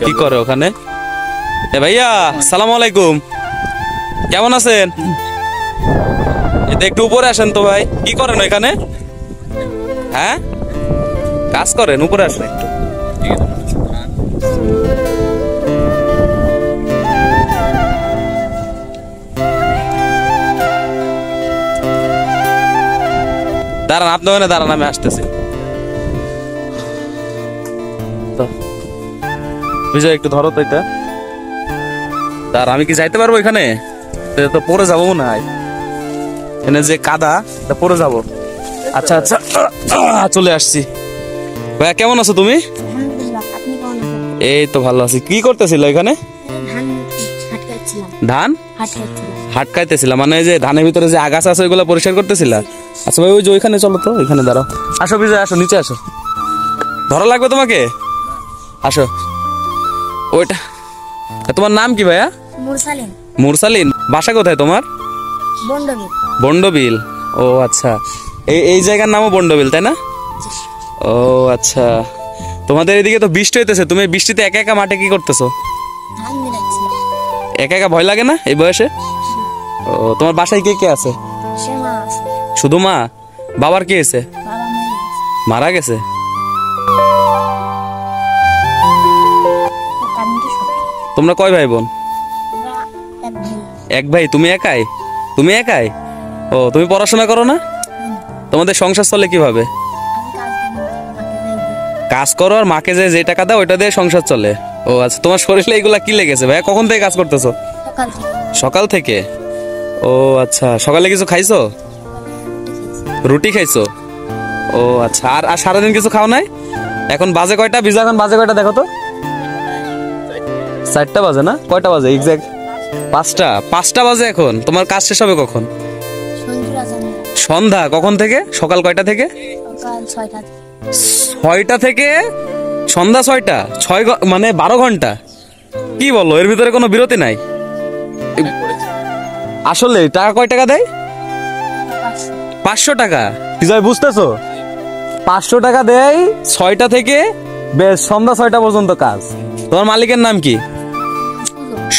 কি করে ওখানে? এ ভাইয়া, সালাম আলাইকুম, কেমন আছেন? একটু উপরে আসেন তো ভাই। কি করেন এখানে? হ্যাঁ, কাজ করেন? উপরে আসেন একটু। দাঁড়ান, আপনি ওখানে দাঁড়ান, আমি আসতেছি। বিজয় একটু ধরো তো এটা। দাঁড়া, আমি কি যাইতে পারবো এখানে? তো পরে যাবো না, এখানে যে কাদা, পরে যাবো। আচ্ছা আচ্ছা, চলে আসছি। ভাইয়া কেমন আছো তুমি? এই তো ভালো আছি। কি করতেছিল এখানে? ধান হাট খাইতেছিলাম, মানে যে ধানের ভিতরে যে আগাছা আছে ওইগুলো পরিষ্কার করতেছিল। আচ্ছা ভাই, ওই যে ওইখানে চলো তো, ওইখানে দাঁড়াও। আসো বিজয়, আসো নিচে আসো। ধরা লাগবে তোমাকে, আসো। ওইটা, তোমার নাম কি ভাইয়া? মুরসালিন। মুরসালিন, বাসা কোথায় তোমার? বন্ডবিল। বন্ডবিল, ও আচ্ছা। এই জায়গার নামও বন্ডবিল, তাই না? ও আচ্ছা। তোমাদের এদিকে তো বৃষ্টি হইতেছে, তুমি বৃষ্টিতে একা একা মাঠে কি করতেছো? একা একা ভয় লাগে না এই বয়সে? ও, তোমার বাসায় কে কে আছে? শুধু মা? বাবার কি হয়েছে? মারা গেছে? তোমরা কয় ভাই বোন? এক ভাই। তুমি একাই? তুমি একাই? ও, তুমি পড়াশোনা করো না? তোমাদের সংসার চলে কিভাবে? কাজ করো আর মাকে যে টাকা দাও ওইটা দিয়ে সংসার চলে। ও আচ্ছা, তোমার শরীরে এগুলা কি লেগেছে ভাই? কখন থেকে কাজ করতেছো? সকাল থেকে। ও আচ্ছা, সকালে কিছু খাইছো? রুটি খাইছো? ও আচ্ছা। আর সারাদিন কিছু খাও নাই? এখন বাজে কয়টা? বিজা, এখন বাজে কয়টা দেখো তো? 4টা বাজে না? কয়টা বাজে এক্সাক্ট? 5টা বাজে। এখন তোমার কাজ শেষ হবে কখন? সন্ধ্যা। কখন থেকে? সকাল কয়টা থেকে? 6টা থেকে সন্ধ্যা 6টা। 6 মানে 12 ঘন্টা। কি বলো, এর ভিতরে কোনো বিরতি নাই? আসলে টাকা কয় টাকা দেয়? 500 টাকা। বিজয়, বুঝতেছো? 500 টাকা দেয় 6টা থেকে সন্ধ্যা 6টা পর্যন্ত কাজ। তোমার মালিকের নাম কি?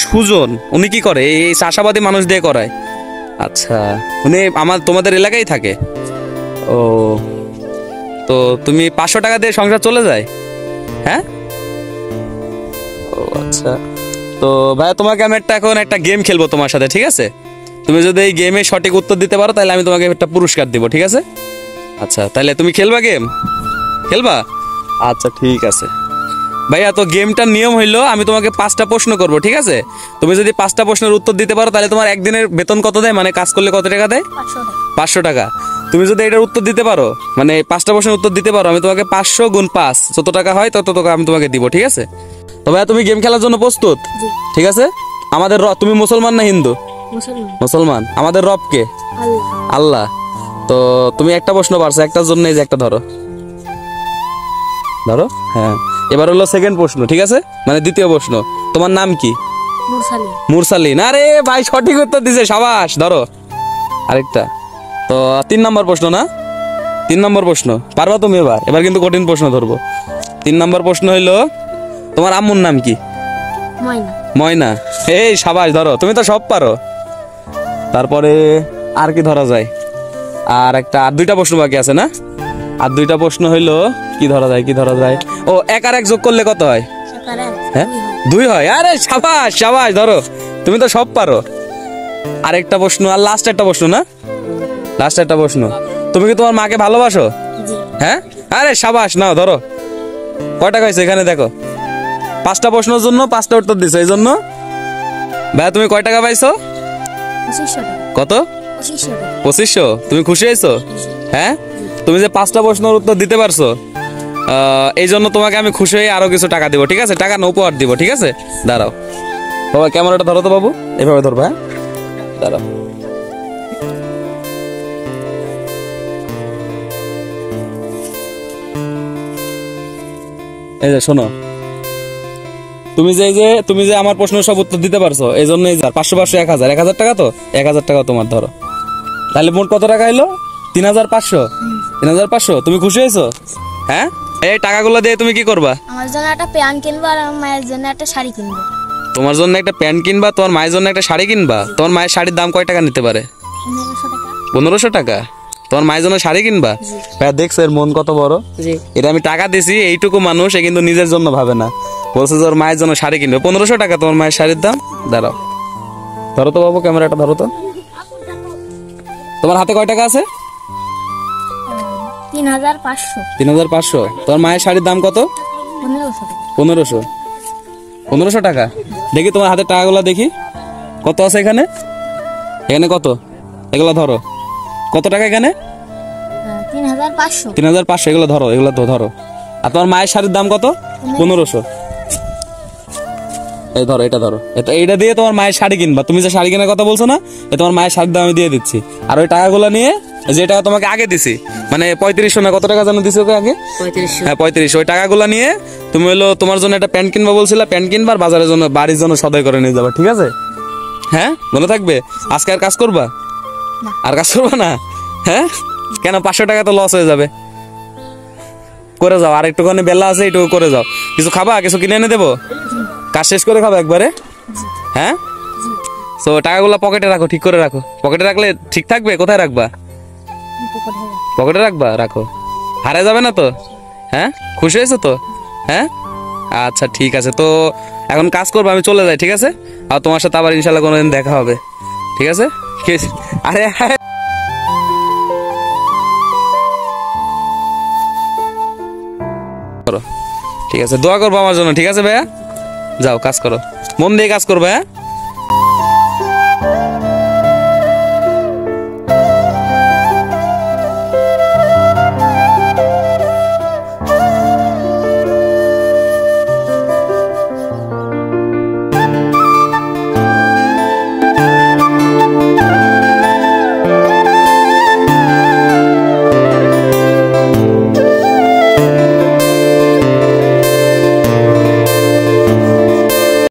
সুজন। উনি কি করে? এই চাষাবাদী মানুষ দিয়ে করায়? আচ্ছা, উনি তোমাদের এলাকায় থাকে? ও, তো তুমি 500 টাকা দিয়ে সংসার চলে যায়? হ্যাঁ, ও আচ্ছা। তো ভাইয়া, তোমাকে আমি এখন একটা গেম খেলবো তোমার সাথে, ঠিক আছে? তুমি যদি এই গেমে সঠিক উত্তর দিতে পারো তাহলে আমি তোমাকে একটা পুরস্কার দিব, ঠিক আছে? আচ্ছা, তাহলে তুমি খেলবা? গেম খেলবা? আচ্ছা ঠিক আছে ভাইয়া। তো গেমটার নিয়ম হইলো, আমি তোমাকে 5টা প্রশ্ন করবো, ঠিক আছে? তুমি যদি 5টা প্রশ্নের উত্তর দিতে পারো তাহলে তোমার একদিনের বেতন কত দেয়, মানে কাজ করলে কত টাকা দেয়? 500 টাকা। তুমি যদি এটার উত্তর দিতে পারো, মানে 5টা প্রশ্নের উত্তর দিতে পারো, আমি তোমাকে 500 গুণ 5 যত টাকা হয় তত টাকা আমি তোমাকে দিব, ঠিক আছে? তো ভাইয়া, তুমি গেম খেলার জন্য প্রস্তুত? ঠিক আছে। আমাদের তুমি মুসলমান না হিন্দু? মুসলমান। আমাদের রব কে? আল্লাহ। তো তুমি একটা প্রশ্ন পারছো, একটার জন্য এই যে একটা ধরো। ধরো, হ্যাঁ। এবার হলো সেকেন্ড প্রশ্ন, ঠিক আছে? মানে দ্বিতীয় প্রশ্ন। তোমার নাম কি? মুরসালিন। আরে ভাই, সঠিক উত্তর দিছে, সাবাস। ধরো আরেকটা। তো 3 নম্বর প্রশ্ন না? 3 নম্বর প্রশ্ন পারবা তুমি? এবার কিন্তু কঠিন প্রশ্ন ধরবো। 3 নম্বর প্রশ্ন হইলো, তোমার আম্মুর নাম কি? ময়না। এই সাবাস, ধরো, তুমি তো সব পারো। তারপরে আর কি ধরা যায়? আর 2টা প্রশ্ন বাকি আছে না? আর 2টা প্রশ্ন হইলো, কি ধরা যায়? ও, 1 আর 1 যোগ করলে কত হয়? হ্যাঁ, 2 হয়। আরে সাবাস সাবাস, ধরো, তুমি তো সব পারো। আরেকটা প্রশ্ন, আর লাস্ট একটা প্রশ্ন না? লাস্ট একটা প্রশ্ন। তুমি কি তোমার মাকে ভালোবাসো? হ্যাঁ। আরে সাবাস, নাও ধরো। কয় টাকা হয়েছে এখানে দেখো? 5টা প্রশ্নের জন্য 5টা উত্তর দিছো, এই জন্য ভাইয়া তুমি কয় টাকা পাইছো? কত? 2500। তুমি খুশি হয়েছো? হ্যাঁ, তুমি যে 5টা প্রশ্নের উত্তর দিতে পারছো, এই জন্য তোমাকে আমি খুশি হয়ে আরো কিছু টাকা দিব, ঠিক আছে? টাকা না উপহার দিব, ঠিক আছে? দাঁড়াও বাবা, ক্যামেরাটা ধরো তো বাবু, এভাবে ধরবা। হ্যাঁ, দাঁড়াও। এই যে শোনো, তুমি যে আমার প্রশ্নের সব উত্তর দিতে পারছো, এই জন্য 500 500 1000 টাকা। তো 1000 টাকা তোমার, ধরো। তাহলে মোট কত টাকা এলো? 3500। 3500। তুমি খুশি হয়েছো? হ্যাঁ। এই টাকাগুলো দিয়ে তুমি কি করবা? আমার জন্য একটা প্যান্ট কিনবো আর আমার মায়ের জন্য একটা শাড়ি কিনবো। তোমার জন্য একটা প্যান্ট কিনবা, তোমার মায়ের জন্য একটা শাড়ি কিনবা। তোমার মায়ের শাড়ির দাম কয় টাকা নিতে পারে? 1500 টাকা। 1500 টাকা? তোমার মায়ের জন্য শাড়ি কিনবা? ভাইয়া দেখছো এর মন কত বড়। এটা আমি টাকা দিছি, এইটুকু মানুষ এ কিন্তু নিজের জন্য ভাবে না, বলছে যে ওর মায়ের জন্য শাড়ি কিনবে। 1500 টাকা তোমার মায়ের শাড়ির দাম। দাঁড়াও, ধরো তো বাবু, ক্যামেরাটা ধরো তো। তোমার হাতে কয় টাকা আছে? 3500। 3500। তোমার মায়ের শাড়ির দাম কত? 1500 টাকা। 1500 টাকা। দেখি তোমার হাতের টাকাগুলো দেখি কত আছে এখানে। এখানে কত? এগুলা ধরো। কত টাকা এখানে? 3500। 3500। এগুলো ধরো, এগুলো তো ধরো। আর তোমার মায়ের শাড়ির দাম কত? 1500। এই ধরো, এটা ধরো। এইটা দিয়ে তোমার মায়ের শাড়ি কিনবা। তুমি যে শাড়ি কেনার কথা বলছো না, এ তোমার মায়ের শাড়ির দাম আমি দিয়ে দিচ্ছি। আর ওই টাকাগুলো নিয়ে, যে টাকা তোমাকে আগে দিছি, মানে 3500 না কত টাকা জানো দিছি ওকে আগে? 3500। হ্যাঁ 3500। ওই টাকাগুলো নিয়ে তুমি হলো তোমার জন্য একটা প্যান্ট কিনবা বলছিলা, প্যান্ট কিনবা আর বাজারের জন্য, বাড়ির জন্য সদাই করে নিয়ে যাবা, ঠিক আছে? হ্যাঁ, মনে থাকবে। আজকে আর কাজ করবা? আর কাজ করবা না? হ্যাঁ কেন? 500 টাকা তো লস হয়ে যাবে। করে যাও, আর একটুখানি বেলা আছে, এইটুকু করে যাও। কিছু খাবা? কিছু কিনে এনে দেবো? কাজ শেষ করে খাবা একবারে? হ্যাঁ। তো টাকাগুলো পকেটে রাখো, ঠিক করে রাখো। পকেটে রাখলে ঠিক থাকবে। কোথায় রাখবা? পকেটে রাখবা, রাখো। হারায় যাবে না তো? হ্যাঁ, খুশি হয়েছো তো? হ্যাঁ, আচ্ছা ঠিক আছে। তো এখন কাজ করবো, আমি চলে যাই, ঠিক আছে? আর তোমার সাথে আবার ইনশাল্লাহ কোনোদিন দেখা হবে, ঠিক আছে? আরে করো, ঠিক আছে? দোয়া করবো আমার জন্য, ঠিক আছে ভাইয়া? যাও কাজ করো, মন দিয়ে কাজ করবে। হ্যাঁ।